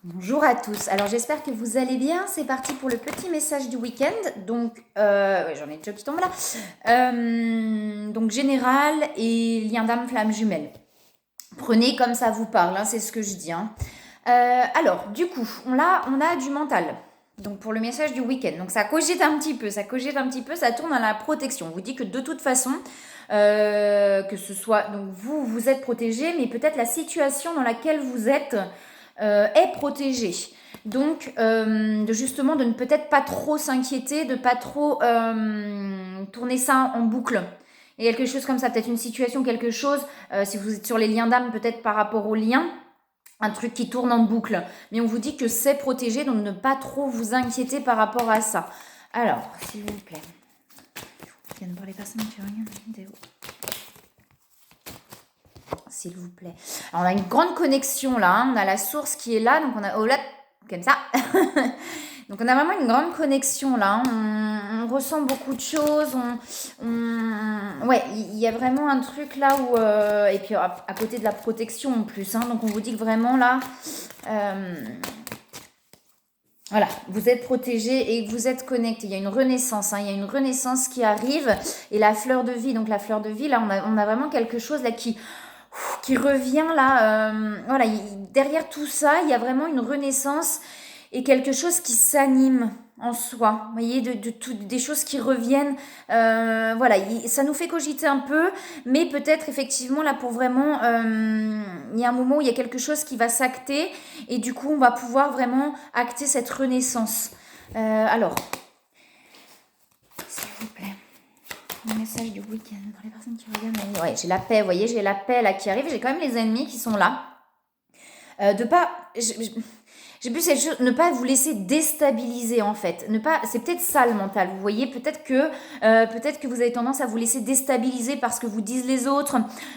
Bonjour à tous. Alors j'espère que vous allez bien. C'est parti pour le petit message du week-end. Donc ouais, j'en ai déjà qui tombe là. Donc général et lien d'âme flamme jumelle. Prenez comme ça vous parle, hein, c'est ce que je dis. Hein. Alors du coup, on a du mental. Donc pour le message du week-end. Donc ça cogite un petit peu, ça tourne à la protection. On vous dit que de toute façon, que ce soit donc vous êtes protégé, mais peut-être la situation dans laquelle vous êtes est protégée. Donc, justement, de ne peut-être pas trop s'inquiéter, de pas trop tourner ça en boucle. Et quelque chose comme ça, peut-être une situation, quelque chose, si vous êtes sur les liens d'âme, peut-être par rapport aux liens, un truc qui tourne en boucle. Mais on vous dit que c'est protégé, donc ne pas trop vous inquiéter par rapport à ça. Alors, s'il vous plaît, je viens de voir les personnes qui regardent la vidéo. S'il vous plaît. Alors, on a une grande connexion là, hein. On a la source qui est là, donc on a oh là, comme ça. Donc on a vraiment une grande connexion là, on ressent beaucoup de choses, ouais, il y a vraiment un truc là où, et puis à côté de la protection en plus, hein, donc on vous dit que vraiment là, voilà, vous êtes protégé et que vous êtes connecté. Il y a une renaissance, hein, il y a une renaissance qui arrive, et la fleur de vie, donc la fleur de vie là, on a vraiment quelque chose là qui revient là, voilà, derrière tout ça, il y a vraiment une renaissance et quelque chose qui s'anime en soi. Vous voyez, des choses qui reviennent. Voilà, ça nous fait cogiter un peu, mais peut-être effectivement là pour vraiment, il y a un moment où il y a quelque chose qui va s'acter et du coup on va pouvoir vraiment acter cette renaissance. Alors, s'il vous plaît. Le message du week-end pour les personnes qui regardent. Ouais, j'ai la paix, vous voyez, j'ai la paix là qui arrive. J'ai quand même les ennemis qui sont là. De pas. J'ai plus cette chose, ne pas vous laisser déstabiliser en fait. Ne pas, c'est peut-être ça le mental. Vous voyez, peut-être que vous avez tendance à vous laisser déstabiliser par ce que vous disent les autres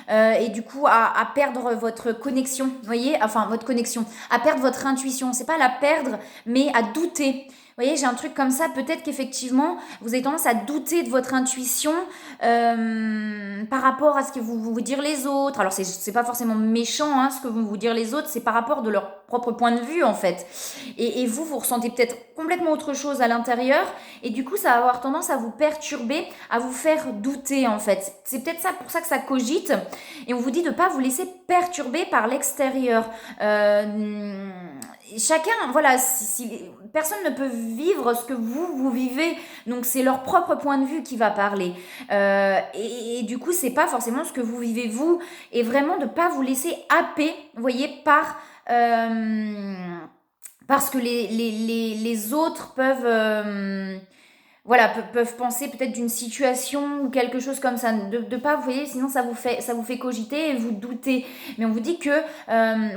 et du coup à perdre votre connexion. Vous voyez, enfin votre connexion, à perdre votre intuition. C'est pas la perdre, mais à douter. Vous voyez, j'ai un truc comme ça. Peut-être qu'effectivement, vous avez tendance à douter de votre intuition par rapport à ce que vous dire les autres. Alors, c'est pas forcément méchant, hein, ce que vont vous dire les autres. C'est par rapport de leur propre point de vue, en fait. Et vous ressentez peut-être complètement autre chose à l'intérieur. Et du coup, ça va avoir tendance à vous perturber, à vous faire douter, en fait. C'est peut-être ça pour ça que ça cogite. Et on vous dit de ne pas vous laisser perturber par l'extérieur. Chacun, voilà, personne ne peut vivre ce que vous vivez, donc c'est leur propre point de vue qui va parler. Et du coup, c'est pas forcément ce que vous vivez vous, et vraiment de pas vous laisser happer, vous voyez, parce que les autres peuvent voilà, peuvent penser peut-être d'une situation ou quelque chose comme ça. De pas, vous voyez, sinon ça vous fait cogiter et vous doutez. Mais on vous dit que,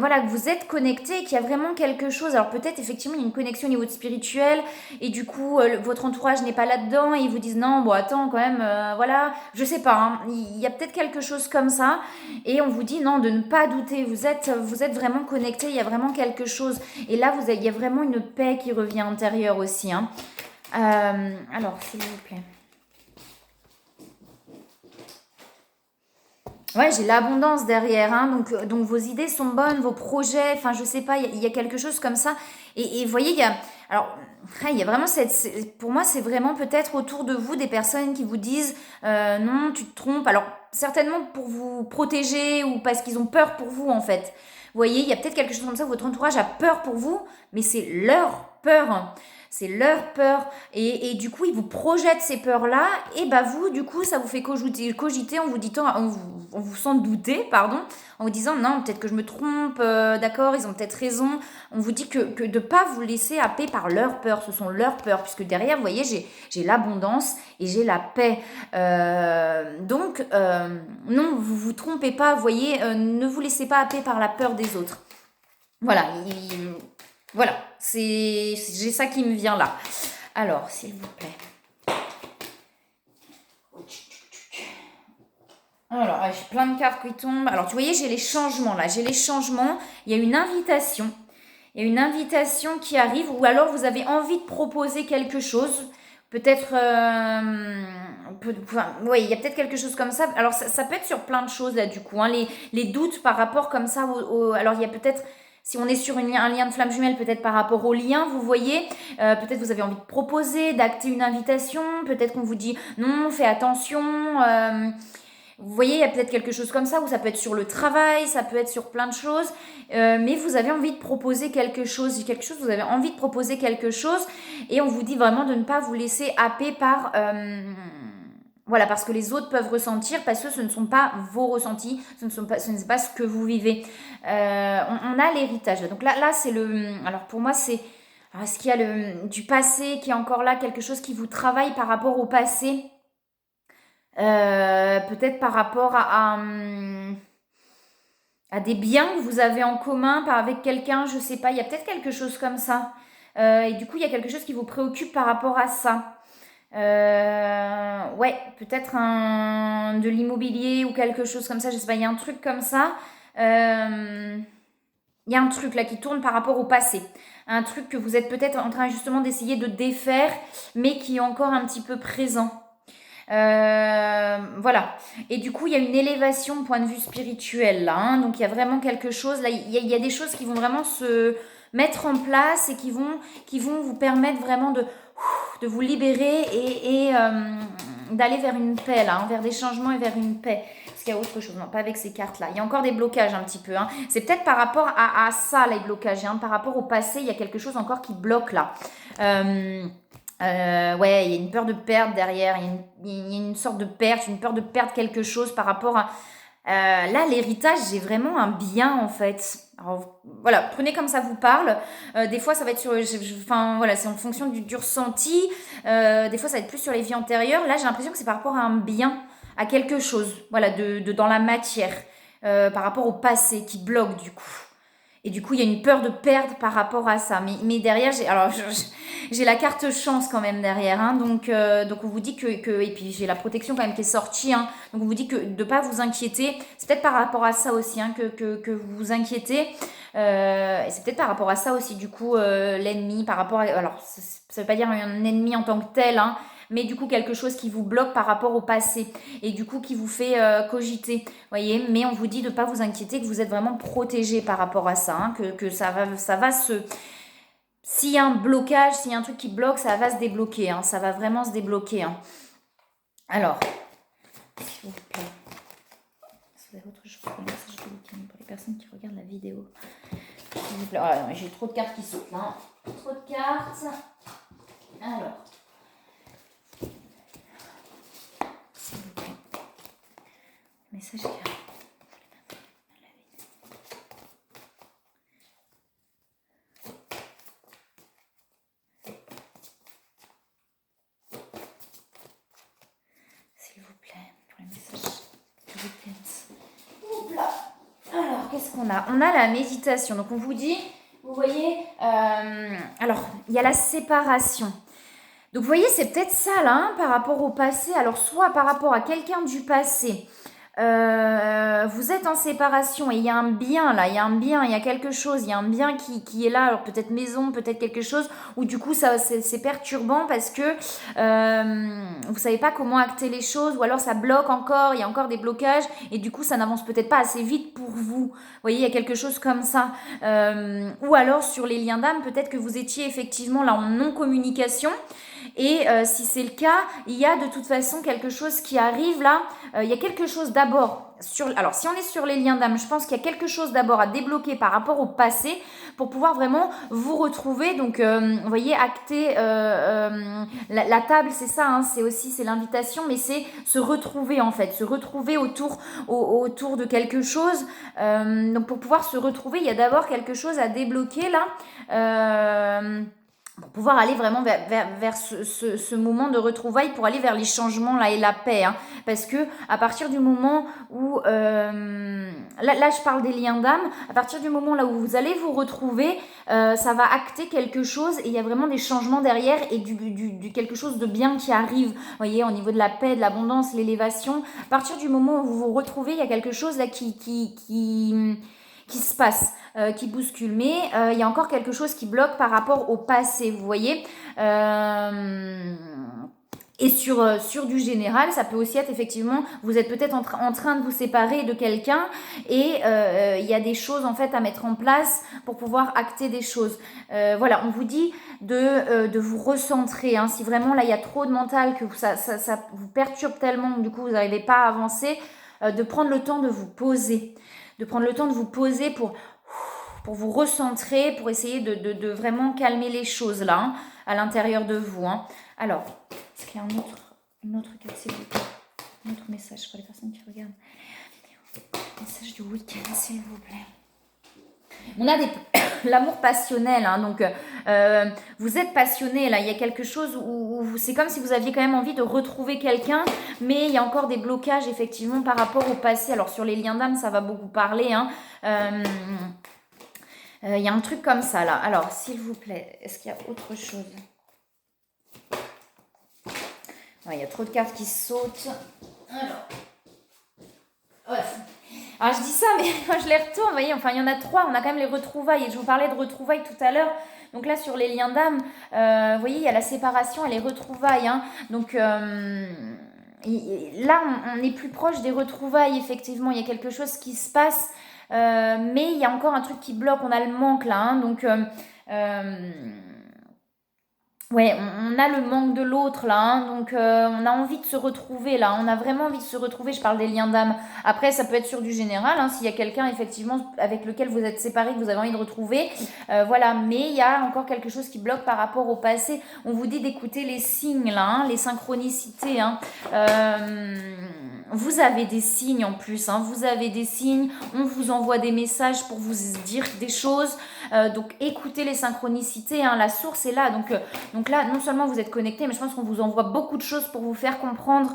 voilà, que vous êtes connecté, qu'il y a vraiment quelque chose. Alors peut-être effectivement il y a une connexion au niveau spirituel et du coup votre entourage n'est pas là-dedans et ils vous disent non, bon attends quand même, voilà, je sais pas, hein, il y a peut-être quelque chose comme ça et on vous dit non, de ne pas douter. Vous êtes vraiment connecté, il y a vraiment quelque chose. Et là, il y a vraiment une paix qui revient intérieure aussi, hein. Alors, s'il vous plaît. Ouais, j'ai l'abondance derrière, hein, donc vos idées sont bonnes, vos projets, enfin je sais pas, il y a quelque chose comme ça. Et vous voyez, alors, il y a vraiment pour moi c'est vraiment peut-être autour de vous des personnes qui vous disent non, tu te trompes. Alors certainement pour vous protéger ou parce qu'ils ont peur pour vous en fait. Vous voyez, il y a peut-être quelque chose comme ça où votre entourage a peur pour vous, mais c'est leur peur. C'est leur peur. Et du coup, ils vous projettent ces peurs-là. Et bah vous, du coup, ça vous fait cogiter, on vous sent douter, pardon, en vous disant non, peut-être que je me trompe, d'accord, ils ont peut-être raison. On vous dit que de ne pas vous laisser happer par leur peur. Ce sont leurs peurs. Puisque derrière, vous voyez, j'ai l'abondance et j'ai la paix. Donc, non, vous vous trompez pas. Vous voyez, ne vous laissez pas happer par la peur des autres. Voilà, voilà, j'ai ça qui me vient là. Alors, s'il vous plaît. Alors, j'ai plein de cartes qui tombent. Alors, tu voyais, j'ai les changements là. J'ai les changements. Il y a une invitation. Il y a une invitation qui arrive ou alors vous avez envie de proposer quelque chose. Peut-être, oui, il y a peut-être quelque chose comme ça. Alors, ça peut être sur plein de choses là du coup, hein. Les doutes par rapport comme ça alors il y a peut-être Si on est sur un lien de flamme jumelle, peut-être par rapport au lien, vous voyez, peut-être vous avez envie de proposer, d'acter une invitation, peut-être qu'on vous dit non, fais attention. Vous voyez, il y a peut-être quelque chose comme ça, ou ça peut être sur le travail, ça peut être sur plein de choses, mais vous avez envie de proposer quelque chose, vous avez envie de proposer quelque chose, et on vous dit vraiment de ne pas vous laisser happer par... voilà, parce que les autres peuvent ressentir, parce que ce ne sont pas vos ressentis, ce n'est pas ce que vous vivez. On a l'héritage. Donc là c'est le... Alors pour moi, c'est... Alors, est-ce qu'il y a du passé qui est encore là, quelque chose qui vous travaille par rapport au passé? Peut-être par rapport à des biens que vous avez en commun avec quelqu'un, je sais pas, il y a peut-être quelque chose comme ça. Et du coup, il y a quelque chose qui vous préoccupe par rapport à ça. Ouais, peut-être de l'immobilier ou quelque chose comme ça, je sais pas, il y a un truc comme ça. Il y a un truc là qui tourne par rapport au passé. Un truc que vous êtes peut-être en train justement d'essayer de défaire, mais qui est encore un petit peu présent. Voilà. Et du coup, il y a une élévation point de vue spirituel là. Hein. Donc, il y a vraiment quelque chose. Là, il y a des choses qui vont vraiment se mettre en place et qui vont vous permettre vraiment de vous libérer et d'aller vers une paix là, hein, vers des changements et vers une paix. Est-ce qu'il y a autre chose? Non, pas avec ces cartes là. Il y a encore des blocages un petit peu. Hein. C'est peut-être par rapport à ça, les blocages. Hein. Par rapport au passé, il y a quelque chose encore qui bloque là. Ouais, il y a une peur de perdre derrière, il y a une sorte de perte, une peur de perdre quelque chose par rapport à... là, l'héritage, j'ai vraiment un bien en fait. Alors, voilà, prenez comme ça vous parle. Des fois, ça va être sur... Enfin, voilà, c'est en fonction du ressenti. Des fois, ça va être plus sur les vies antérieures. Là, j'ai l'impression que c'est par rapport à un bien, à quelque chose, voilà, dans la matière, par rapport au passé qui bloque du coup. Et du coup, il y a une peur de perdre par rapport à ça. Mais derrière, j'ai la carte chance quand même derrière. Hein. Donc on vous dit que... Et puis, j'ai la protection quand même qui est sortie. Hein. Donc, on vous dit que de ne pas vous inquiéter. C'est peut-être par rapport à ça aussi hein, que vous vous inquiétez. Et c'est peut-être par rapport à ça aussi, du coup, l'ennemi, par rapport à... Alors, ça ne veut pas dire un ennemi en tant que tel, hein, mais du coup, quelque chose qui vous bloque par rapport au passé. Et du coup, qui vous fait cogiter. Voyez, mais on vous dit de ne pas vous inquiéter, que vous êtes vraiment protégé par rapport à ça, hein, que ça va se... S'il y a un blocage, s'il y a un truc qui bloque, ça va se débloquer, hein, ça va vraiment se débloquer. Hein. Alors, s'il vous plaît, si vous avez autre chose pour les personnes qui regardent la vidéo, s'il vous plaît. Oh, j'ai trop de cartes qui sautent là. Trop de cartes. Alors, s'il vous plaît, message clair. Qu'est-ce qu'on a? On a la méditation. Donc, on vous dit, vous voyez, alors, il y a la séparation. Donc, vous voyez, c'est peut-être ça, là, hein, par rapport au passé. Alors, soit par rapport à quelqu'un du passé, vous êtes en séparation et il y a un bien, là, il y a un bien, il y a quelque chose, il y a un bien qui est là, alors peut-être maison, peut-être quelque chose, où du coup, ça c'est perturbant parce que vous savez pas comment acter les choses, ou alors ça bloque encore, il y a encore des blocages, et du coup, ça n'avance peut-être pas assez vite pour vous. Vous voyez, il y a quelque chose comme ça. Ou alors, sur les liens d'âme, peut-être que vous étiez effectivement là en non-communication, et si c'est le cas, il y a de toute façon quelque chose qui arrive là. Il y a quelque chose d'abord. Alors, si on est sur les liens d'âme, je pense qu'il y a quelque chose d'abord à débloquer par rapport au passé pour pouvoir vraiment vous retrouver. Donc, vous voyez, acter la table, c'est ça. Hein, c'est l'invitation, mais c'est se retrouver en fait, se retrouver autour de quelque chose. Donc, pour pouvoir se retrouver, il y a d'abord quelque chose à débloquer là. Pour pouvoir aller vraiment vers ce moment de retrouvailles, pour aller vers les changements là et la paix. Hein. Parce que à partir du moment où... là, je parle des liens d'âme. À partir du moment là où vous allez vous retrouver, ça va acter quelque chose et il y a vraiment des changements derrière et du quelque chose de bien qui arrive. Vous voyez, au niveau de la paix, de l'abondance, l'élévation. À partir du moment où vous vous retrouvez, il y a quelque chose là qui se passe, qui bouscule. Mais il y a encore quelque chose qui bloque par rapport au passé, vous voyez. Et sur du général, ça peut aussi être effectivement, vous êtes peut-être en train de vous séparer de quelqu'un et il y a des choses en fait à mettre en place pour pouvoir acter des choses. Voilà, on vous dit de vous recentrer. Hein. Si vraiment là il y a trop de mental, que ça vous perturbe tellement, que du coup vous n'arrivez pas à avancer, de prendre le temps de vous poser. De prendre le temps de vous poser pour vous recentrer, pour essayer de vraiment calmer les choses là, hein, à l'intérieur de vous. Hein. Alors, est-ce qu'il y a une autre carte, s'il vous plaît? Un autre message pour les personnes qui regardent. Message du week-end, s'il vous plaît. On a l'amour passionnel, hein, donc vous êtes passionné là, il y a quelque chose où c'est comme si vous aviez quand même envie de retrouver quelqu'un, mais il y a encore des blocages effectivement par rapport au passé. Alors sur les liens d'âme, ça va beaucoup parler, hein. Il y a un truc comme ça là. Alors s'il vous plaît, est-ce qu'il y a autre chose? Il y a trop de cartes qui sautent. Alors, ouais. Alors je dis ça, mais quand je les retourne, vous voyez, enfin il y en a 3, on a quand même les retrouvailles. Et je vous parlais de retrouvailles tout à l'heure. Donc là, sur les liens d'âme, vous voyez, il y a la séparation et les retrouvailles. Hein. Donc là, on est plus proche des retrouvailles, effectivement. Il y a quelque chose qui se passe, mais il y a encore un truc qui bloque. On a le manque là. Hein. Donc... ouais, on a le manque de l'autre là, hein, donc on a envie de se retrouver là, on a vraiment envie de se retrouver, je parle des liens d'âme. Après, ça peut être sur du général, hein, s'il y a quelqu'un effectivement avec lequel vous êtes séparés, que vous avez envie de retrouver, voilà, mais il y a encore quelque chose qui bloque par rapport au passé. On vous dit d'écouter les signes là, hein, les synchronicités, hein. Vous avez des signes en plus, hein, vous avez des signes, on vous envoie des messages pour vous dire des choses, donc écoutez les synchronicités, hein, la source est là, donc là, non seulement vous êtes connectés, mais je pense qu'on vous envoie beaucoup de choses pour vous faire comprendre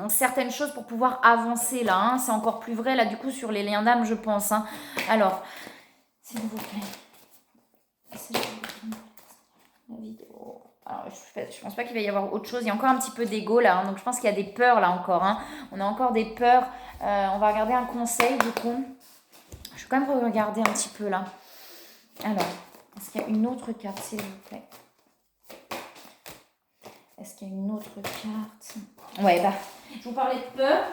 certaines choses pour pouvoir avancer là. Hein. C'est encore plus vrai là du coup sur les liens d'âme, je pense. Hein. Alors, s'il vous plaît, la vidéo. Alors, je pense pas qu'il va y avoir autre chose. Il y a encore un petit peu d'ego là, hein. Donc je pense qu'il y a des peurs là encore. Hein. On a encore des peurs. On va regarder un conseil du coup. Je vais quand même regarder un petit peu là. Alors, est-ce qu'il y a une autre carte, s'il vous plaît? Est-ce qu'il y a une autre carte? Ouais, je vous parlais de peur.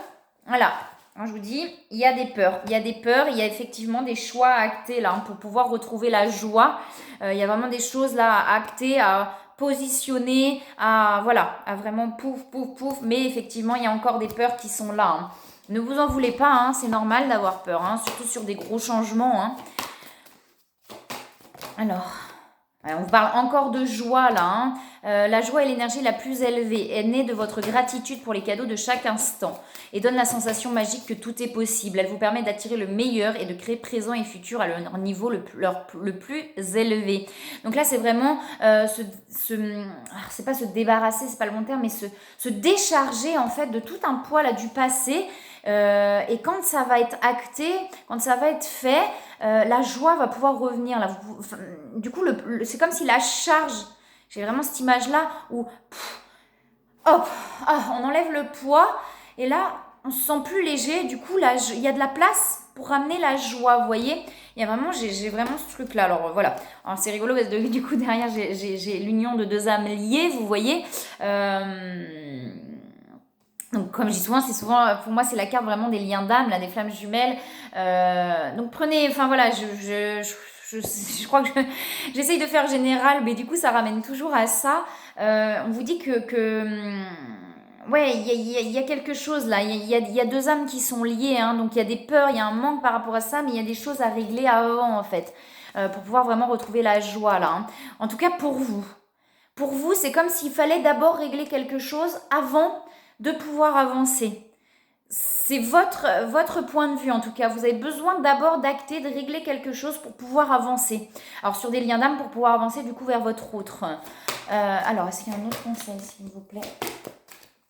Voilà, alors, je vous dis, il y a des peurs. Il y a des peurs, il y a effectivement des choix à acter là, hein, pour pouvoir retrouver la joie. Il y a vraiment des choses là à acter, à positionner, à vraiment pouf, pouf, pouf. Mais effectivement, il y a encore des peurs qui sont là. Hein. Ne vous en voulez pas, hein, c'est normal d'avoir peur, hein, surtout sur des gros changements. Hein. Alors... on vous parle encore de joie là. Hein. La joie est l'énergie la plus élevée. Elle naît de votre gratitude pour les cadeaux de chaque instant et donne la sensation magique que tout est possible. Elle vous permet d'attirer le meilleur et de créer présent et futur à leur niveau le plus élevé. Donc là, c'est vraiment c'est pas se débarrasser, c'est pas le bon terme, mais se décharger en fait de tout un poids là du passé. Et quand ça va être acté, quand ça va être fait, la joie va pouvoir revenir. Là. Du coup, c'est comme si la charge, j'ai vraiment cette image-là où hop, on enlève le poids et là, on se sent plus léger. Du coup, là, il y a de la place pour ramener la joie, vous voyez. Il y a vraiment, j'ai vraiment ce truc-là. Alors voilà, alors, c'est rigolo parce que du coup, derrière, j'ai l'union de deux âmes liées, vous voyez. Donc, comme je dis souvent, c'est souvent, pour moi, c'est la carte vraiment des liens d'âme, là, des flammes jumelles. Donc, prenez, enfin voilà, je crois que j'essaye de faire général, mais du coup, ça ramène toujours à ça. On vous dit ouais, il y a quelque chose là, il y a deux âmes qui sont liées, hein, donc il y a des peurs, il y a un manque par rapport à ça, mais il y a des choses à régler avant, en fait, pour pouvoir vraiment retrouver la joie, là. Hein. En tout cas, pour vous. Pour vous, c'est comme s'il fallait d'abord régler quelque chose avant de pouvoir avancer. C'est votre point de vue en tout cas. Vous avez besoin d'abord d'acter, de régler quelque chose pour pouvoir avancer. Alors sur des liens d'âme pour pouvoir avancer du coup vers votre autre. Alors est-ce qu'il y a un autre conseil s'il vous plaît?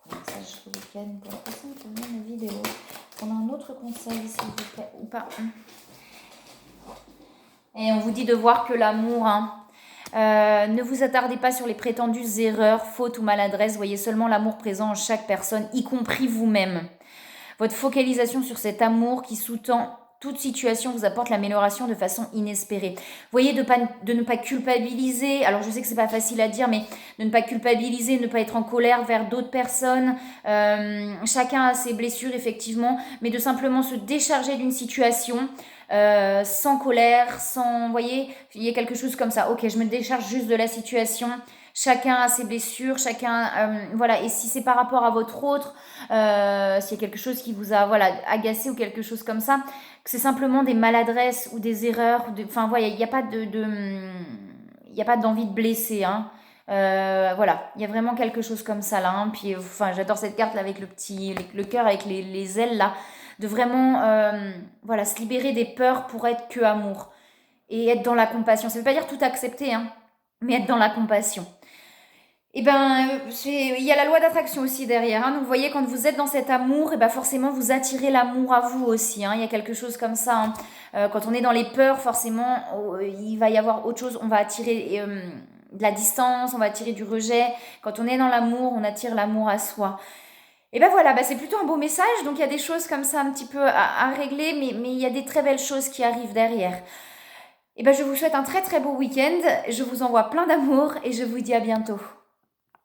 Message le week-end pour la personne qui regarde la vidéo. On a un autre conseil s'il vous plaît ou pas? Et on vous dit de voir que l'amour... Hein, ne vous attardez pas sur les prétendues erreurs, fautes ou maladresses. Voyez seulement l'amour présent en chaque personne, y compris vous-même. Votre focalisation sur cet amour qui sous-tend toute situation vous apporte l'amélioration de façon inespérée. Vous voyez, de ne pas culpabiliser. Alors, je sais que c'est pas facile à dire, mais de ne pas culpabiliser, ne pas être en colère vers d'autres personnes. Chacun a ses blessures, effectivement, mais de simplement se décharger d'une situation. Sans colère, sans, vous voyez, il y a quelque chose comme ça. Ok, je me décharge juste de la situation. Chacun a ses blessures, chacun, voilà. Et si c'est par rapport à votre autre, s'il y a quelque chose qui vous a, voilà, agacé ou quelque chose comme ça, que c'est simplement des maladresses ou des erreurs, enfin, voilà, il n'y a pas il y a pas d'envie de blesser, hein. Voilà, il y a vraiment quelque chose comme ça là, hein. Puis, enfin, j'adore cette carte là avec le cœur avec les ailes là, de vraiment, voilà, se libérer des peurs pour être que amour et être dans la compassion. Ça veut pas dire tout accepter, hein, mais être dans la compassion. Et ben, il y a la loi d'attraction aussi derrière, hein. Donc, vous voyez, quand vous êtes dans cet amour, et ben forcément, vous attirez l'amour à vous aussi, hein. Il y a quelque chose comme ça, hein. Quand on est dans les peurs, forcément, il va y avoir autre chose. On va attirer de la distance, on va attirer du rejet. Quand on est dans l'amour, on attire l'amour à soi. Et ben voilà, c'est plutôt un beau message. Donc, il y a des choses comme ça un petit peu à régler, mais il y a des très belles choses qui arrivent derrière. Et ben, je vous souhaite un très très beau week-end. Je vous envoie plein d'amour et je vous dis à bientôt.